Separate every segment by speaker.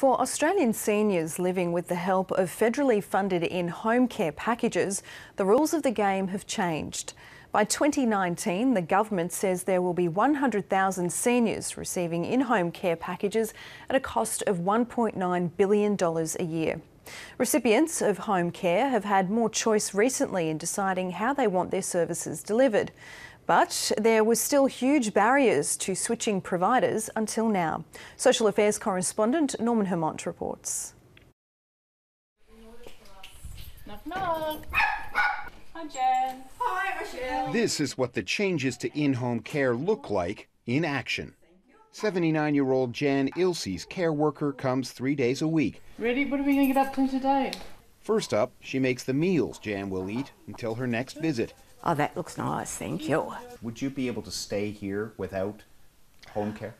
Speaker 1: For Australian seniors living with the help of federally funded in-home care packages, the rules of the game have changed. By 2019, the government says there will be 100,000 seniors receiving in-home care packages at a cost of $1.9 billion a year. Recipients of home care have had more choice recently in deciding how they want their services delivered. But there were still huge barriers to switching providers until now. Social Affairs correspondent Norman Hermont reports.
Speaker 2: Knock, knock. Hi, Jen.
Speaker 3: Hi, Michelle.
Speaker 4: This is what the changes to in-home care look like in action. 79-year-old Jan Ilse's care worker comes 3 days a week.
Speaker 2: Ready? What are we going to get up to today?
Speaker 4: First up, she makes the meals Jan will eat until her next visit.
Speaker 3: Oh, that looks nice, thank you.
Speaker 5: Would you be able to stay here without home care?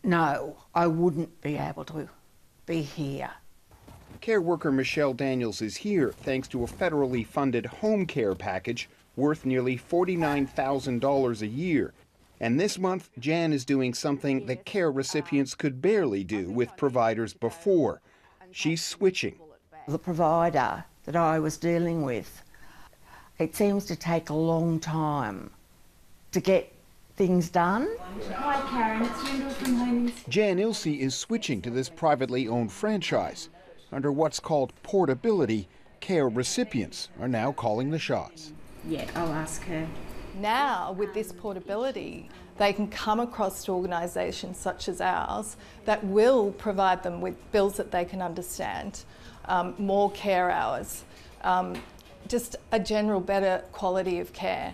Speaker 3: No, I wouldn't be able to be here.
Speaker 4: Care worker Michelle Daniels is here thanks to a federally funded home care package worth nearly $49,000 a year. And this month, Jan is doing something that care recipients could barely do with providers before. She's switching.
Speaker 3: The provider that I was dealing with, it seems to take a long time to get things done.
Speaker 6: Hi Karen, it's Lyndall from Home.
Speaker 4: Jan Ilse is switching to this privately owned franchise. Under what's called portability, care recipients are now calling the shots.
Speaker 6: Yeah, I'll ask her.
Speaker 7: Now, with this portability, they can come across to organisations such as ours that will provide them with bills that they can understand, more care hours, just a general better quality of care.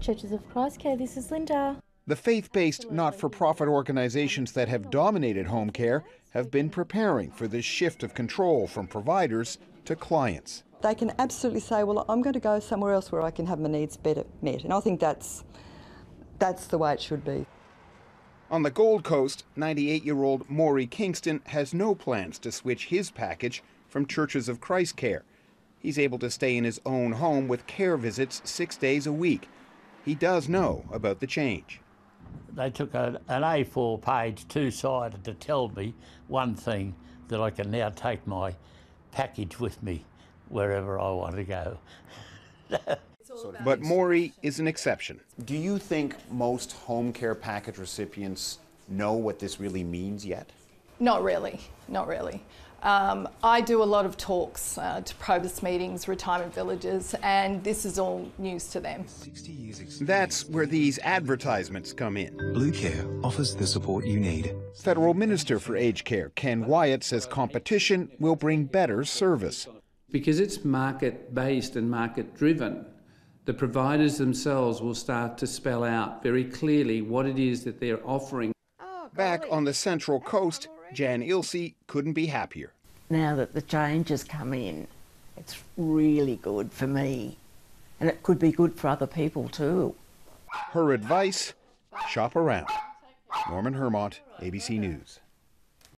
Speaker 8: Churches of Christ Care, this is Linda.
Speaker 4: The faith-based not-for-profit organizations that have dominated home care have been preparing for this shift of control from providers to clients.
Speaker 9: They can absolutely say, well, I'm going to go somewhere else where I can have my needs better met. And I think that's the way it should be.
Speaker 4: On the Gold Coast, 98-year-old Maury Kingston has no plans to switch his package from Churches of Christ Care. He's able to stay in his own home with care visits 6 days a week. He does know about the change.
Speaker 10: They took an A4 page, two-sided, to tell me one thing, that I can now take my package with me wherever I want to go.
Speaker 4: But Maury is an exception.
Speaker 5: Do you think most home care package recipients know what this really means yet?
Speaker 7: Not really, not really. I do a lot of talks to Probus meetings, retirement villages, and this is all news to them.
Speaker 4: That's where these advertisements come in.
Speaker 11: Blue Care offers the support you need.
Speaker 4: Federal Minister for Aged Care Ken Wyatt says competition will bring better service.
Speaker 12: Because it's market-based and market-driven, the providers themselves will start to spell out very clearly what it is that they're offering.
Speaker 4: Back on the Central Coast, Jan Ilse couldn't be happier.
Speaker 3: Now that the changes come in, it's really good for me. And it could be good for other people too.
Speaker 4: Her advice, shop around. Norman Hermont, ABC News.